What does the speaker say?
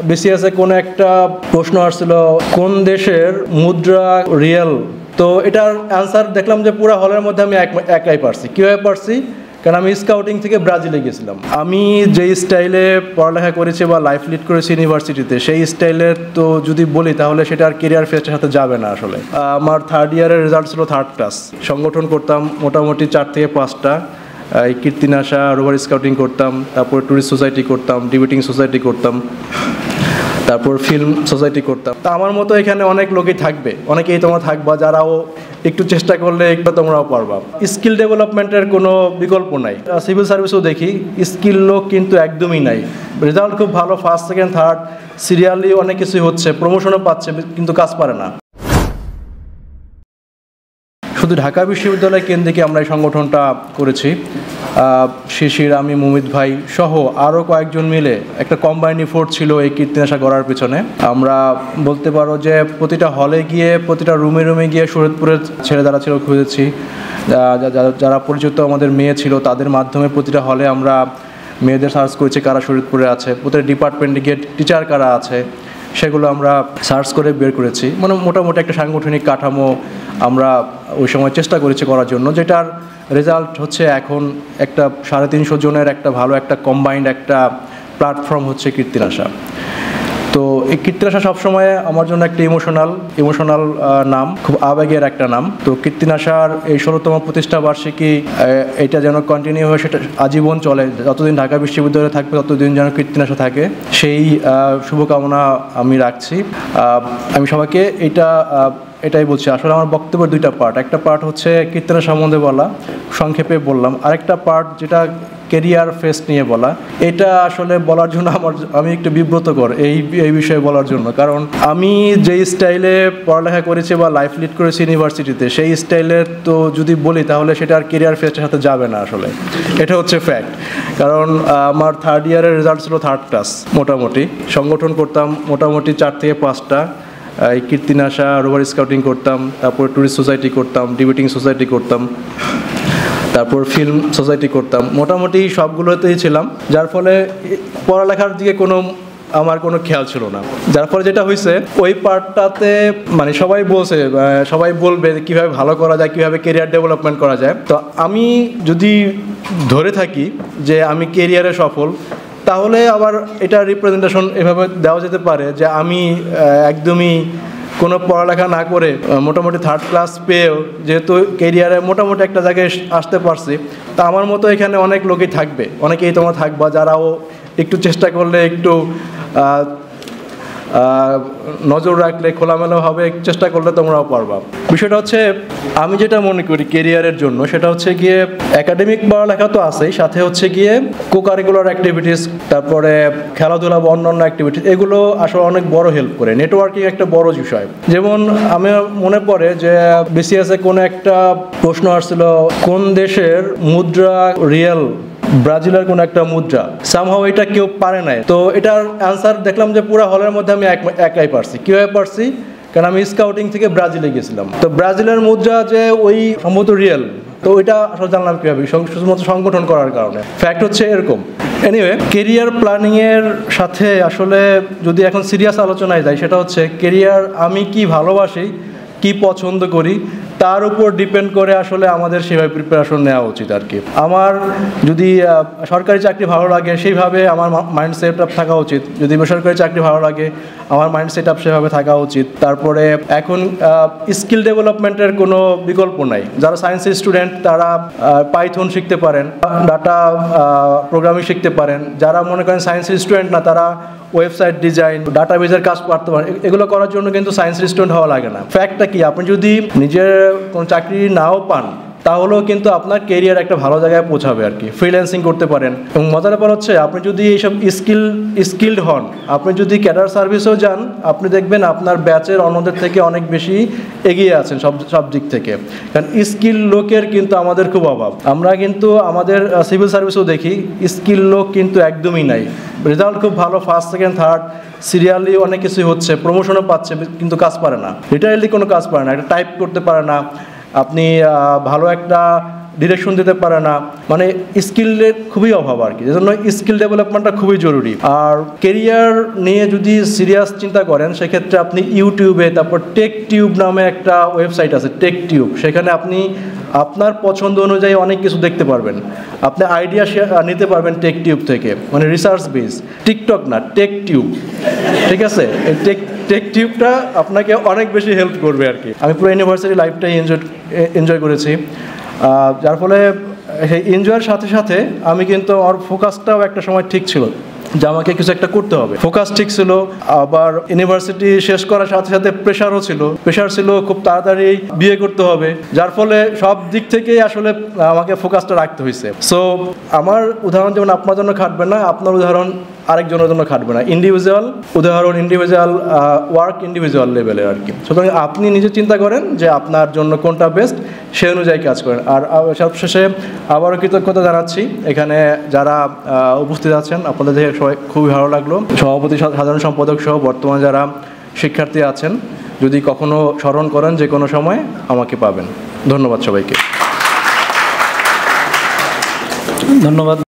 বিসিএসে কোনো একটা প্রশ্ন আসছিল কোন দেশের মুদ্রা রিয়েল। তো এটার অ্যান্সার দেখলাম যে পুরো হলের মধ্যে আমি একাই পারছি। কীভাবে পারছি? কারণ আমি স্কাউটিং থেকে ব্রাজিলে গেছিলাম। আমি যেই স্টাইলে পড়ালেখা করেছি বা লাইফ লিড করেছি ইউনিভার্সিটিতে, সেই স্টাইলের তো যদি বলি তাহলে সেটা আর কেরিয়ার ফেস্টের সাথে যাবে না। আসলে আমার থার্ড ইয়ারের রেজাল্ট ছিল থার্ড ক্লাস। সংগঠন করতাম মোটামুটি 4 থেকে 5টা। কীর্তিনাশা, রোভার স্কাউটিং করতাম, তারপর ট্যুরিস্ট সোসাইটি করতাম, ডিবেটিং সোসাইটি করতাম, তারপর ফিল্ম সোসাইটি করতাম। তা আমার মতো এখানে অনেক লোকই থাকবে, অনেকেই তোমরা থাকবা যারাও একটু চেষ্টা করলে একটু তোমরাও পারবা। স্কিল ডেভেলপমেন্টের কোনো বিকল্প নাই। সিভিল সার্ভিসও দেখি স্কিল লোক কিন্তু একদমই নাই। রেজাল্ট খুব ভালো, ফার্স্ট সেকেন্ড থার্ড সিরিয়ালি অনেক কিছুই হচ্ছে, প্রমোশনও পাচ্ছে, কিন্তু কাজ পারে না। শুধু ঢাকা বিশ্ববিদ্যালয় কেন্দ্রিক আমরা এই সংগঠনটা করেছি। শিশির, আমি, মুমিত ভাই সহ আরও কয়েকজন মিলে একটা কম্বাইন্ড এফোর্ট ছিল এই কীর্তিনাশা গড়ার পিছনে। আমরা বলতে পারো যে প্রতিটা হলে গিয়ে, প্রতিটা রুমে রুমে গিয়ে শরীয়তপুরের ছেলে যারা ছিল খুঁজেছি, যারা পরিচিত আমাদের মেয়ে ছিল তাদের মাধ্যমে প্রতিটা হলে আমরা মেয়েদের সার্চ করেছি কারা শরীয়তপুরে আছে, প্রতিটা ডিপার্টমেন্টে গিয়ে টিচার কারা আছে সেগুলো আমরা সার্চ করে বের করেছি। মানে মোটামুটি একটা সাংগঠনিক কাঠামো আমরা ওই সময় চেষ্টা করেছি করার জন্য, যেটার রেজাল্ট হচ্ছে এখন একটা 350 জনের একটা ভালো একটা কম্বাইন্ড একটা প্ল্যাটফর্ম হচ্ছে কীর্তিনাশা। তো এই কীর্তিনাশা সবসময় আমার জন্য একটা ইমোশনাল নাম, খুব আবেগের একটা নাম। তো কীর্তিনাশার এই 16তম প্রতিষ্ঠা বার্ষিকী এটা যেন কন্টিনিউ হয়, সেটা আজীবন চলে, যতদিন ঢাকা বিশ্ববিদ্যালয়ে থাকবে ততদিন যেন কীর্তিনাশা থাকে, সেই শুভকামনা আমি রাখছি। আমি সবাইকে এটাই বলছি। আসলে আমার বক্তব্যের 2টা পার্ট। একটা পার্ট হচ্ছে কীর্তিনাশা সম্বন্ধে বলা, সংক্ষেপে বললাম। আরেকটা পার্ট যেটা কেরিয়ার ফেস্ট নিয়ে বলা। এটা আসলে বলার জন্য আমি একটু বিব্রতকর এই বিষয়ে বলার জন্য, কারণ আমি যেই স্টাইলে পড়ালেখা করেছি বা লাইফ লিড করেছি ইউনিভার্সিটিতে, সেই স্টাইলের তো যদি বলি তাহলে সেটা আর কেরিয়ার ফেস্টের সাথে যাবে না। আসলে এটা হচ্ছে ফ্যাক্ট। কারণ আমার থার্ড ইয়ারের রেজাল্ট ছিল থার্ড ক্লাস। মোটামুটি সংগঠন করতাম মোটামুটি 4 থেকে 5টা। কীর্তিনাশা, রোভার স্কাউটিং করতাম, তারপর ট্যুরিস্ট সোসাইটি করতাম, ডিবেটিং সোসাইটি করতাম, তারপর ফিল্ম সোসাইটি করতাম। মোটামুটি সবগুলোতেই ছিলাম, যার ফলে পড়ালেখার দিকে আমার কোনো খেয়াল ছিল না। যার ফলে যেটা হয়েছে ওই পার্টটাতে মানে সবাই বলবে কীভাবে ভালো করা যায়, কীভাবে কেরিয়ার ডেভেলপমেন্ট করা যায়। তো আমি যদি ধরে থাকি যে আমি কেরিয়ারে সফল, তাহলে আবার এটা রিপ্রেজেন্টেশন এভাবে দেওয়া যেতে পারে যে আমি একদমই কোনো পড়ালেখা না করে মোটামুটি থার্ড ক্লাস পেয়েও যেহেতু কেরিয়ারে মোটামুটি একটা জায়গায় আসতে পারছি। তা আমার মতো এখানে অনেক লোকই থাকবে, অনেকেই তোমরা থাকবা যারাও একটু চেষ্টা করলে, একটু নজর রাখলে, খোলামেলাভাবে চেষ্টা করলে তোমরাও পারবা। বিষয়টা হচ্ছে আমি যেটা মনে করি কেরিয়ারের জন্য, সেটা হচ্ছে গিয়ে একাডেমিক পড়ালেখা তো আছেই, সাথে হচ্ছে গিয়ে কোকারিকুলার অ্যাক্টিভিটিস, তারপরে খেলাধুলা বা অন্যান্য অ্যাক্টিভিটিস, এগুলো আসলে অনেক বড় হেল্প করে। নেটওয়ার্কিং একটা বড় বিষয়। যেমন আমি মনে পড়ে যে বিসিএসে কোনো একটা প্রশ্ন আসছিল কোন দেশের মুদ্রা রিয়েল। ব্রাজিলের কোনো একটা মুদ্রা। সামহাও এটা কেউ পারে নাই। তো এটার অ্যান্সার দেখলাম যে পুরো হলের মধ্যে আমি একাই পারছি। কীভাবে পারছি? কারণ আমি স্কাউটিং থেকে ব্রাজিলে গেছিলাম। তো ব্রাজিলের মুদ্রা যে ওই সম্ভবত রিয়েল, তো ওইটা আসলে জানলাম কীভাবে, শুধুমাত্র সংগঠন করার কারণে। ফ্যাক্ট হচ্ছে এরকম। এনিওয়ে, কেরিয়ার প্ল্যানিংয়ের সাথে আসলে যদি এখন সিরিয়াস আলোচনায় যাই, সেটা হচ্ছে কেরিয়ার আমি কি ভালোবাসি, কি পছন্দ করি, তার উপর ডিপেন্ড করে আসলে আমাদের সেভাবে প্রিপারেশন নেওয়া উচিত আর কি। আমার যদি সরকারি চাকরি ভালো লাগে, সেইভাবে আমার মাইন্ড সেট আপ থাকা উচিত। যদি বেসরকারি চাকরি ভালো লাগে, আমার মাইন্ড সেট আপ সেভাবে থাকা উচিত। তারপরে এখন স্কিল ডেভেলপমেন্টের কোনো বিকল্প নাই। যারা সায়েন্সের স্টুডেন্ট তারা পাইথন শিখতে পারেন, ডাটা প্রোগ্রামিং শিখতে পারেন। যারা মনে করেন সায়েন্সের স্টুডেন্ট না, তারা ওয়েবসাইট ডিজাইন, ডাটাবেজের কাজ করতে পারেন। এগুলো করার জন্য কিন্তু সায়েন্সের স্টুডেন্ট হওয়া লাগে না। ফ্যাক্টটা কি, আপনি যদি নিজের কোনো চাকরি নাও পান, তাহলেও কিন্তু আপনার কেরিয়ার একটা ভালো জায়গায় পৌঁছাবে আর কি। ফ্রিল্যান্সিং করতে পারেন। এবং মজার ব্যাপার হচ্ছে আপনি যদি এইসব স্কিলড হন, আপনি যদি ক্যাডার সার্ভিসেও যান, আপনি দেখবেন আপনার ব্যাচের অন্যদের থেকে অনেক বেশি এগিয়ে আছেন সব দিক থেকে। কারণ স্কিল লোকের কিন্তু আমাদের খুব অভাব। আমরা কিন্তু আমাদের সিভিল সার্ভিসেও দেখি স্কিল লোক কিন্তু একদমই নাই। রেজাল্ট খুব ভালো, ফার্স্ট সেকেন্ড থার্ড সিরিয়ালি অনেক কিছুই হচ্ছে, প্রমোশনও পাচ্ছে, কিন্তু কাজ পারে না। রিটায়ারলি কোনো কাজ পারে না, একটা টাইপ করতে পারে না। আপনি ভালো একটা ডিরেকশন দিতে পারে না, মানে স্কিলের খুবই অভাব আর কি। এজন্য স্কিল ডেভেলপমেন্টটা খুবই জরুরি। আর কেরিয়ার নিয়ে যদি সিরিয়াস চিন্তা করেন সেক্ষেত্রে আপনি ইউটিউবে, তারপর টেক টিউব নামে একটা ওয়েবসাইট আছে, টেক টিউব, সেখানে আপনি আপনার পছন্দ অনুযায়ী অনেক কিছু দেখতে পারবেন। আপনি আইডিয়া নিতে পারবেন টেক টিউব থেকে, মানে রিসার্চ বেস। টিকটক না, টেক টিউব, ঠিক আছে? এই টেক টিউবটা আপনাকে অনেক বেশি হেল্প করবে আর কি। আমি পুরো ইউনিভার্সিটি লাইফটাই এনজয় করেছি, যার ফলে এনজয়ের সাথে সাথে আমি কিন্তু আমার ফোকাসটাও একটা সময় ঠিক ছিল যে আমাকে কিছু একটা করতে হবে। ফোকাস ঠিক ছিল, আবার ইউনিভার্সিটি শেষ করার সাথে সাথে প্রেশারও ছিল, প্রেশার ছিল খুব তাড়াতাড়ি বিয়ে করতে হবে, যার ফলে সব দিক থেকেই আসলে আমাকে ফোকাসটা রাখতে হয়েছে। সো আমার উদাহরণ যেমন আপনার জন্য খাটবে না, আপনার উদাহরণ আরেকজনের জন্য খাটবে না। ইন্ডিভিজুয়াল উদাহরণ, ইন্ডিভিজুয়াল ওয়ার্ক ইন্ডিভিজুয়াল লেভেলে আর কি। সুতরাং আপনি নিজে চিন্তা করেন যে আপনার জন্য কোনটা বেস্ট, সেই অনুযায়ী কাজ করেন। আর সবশেষে আবারও কৃতজ্ঞতা জানাচ্ছি এখানে যারা উপস্থিত আছেন, আপনাদের দেখে সবাই খুবই ভালো লাগলো। সভাপতি, সাধারণ সম্পাদক সহ বর্তমানে যারা শিক্ষার্থী আছেন, যদি কখনো স্মরণ করেন যে কোনো সময় আমাকে পাবেন। ধন্যবাদ সবাইকে। ধন্যবাদ।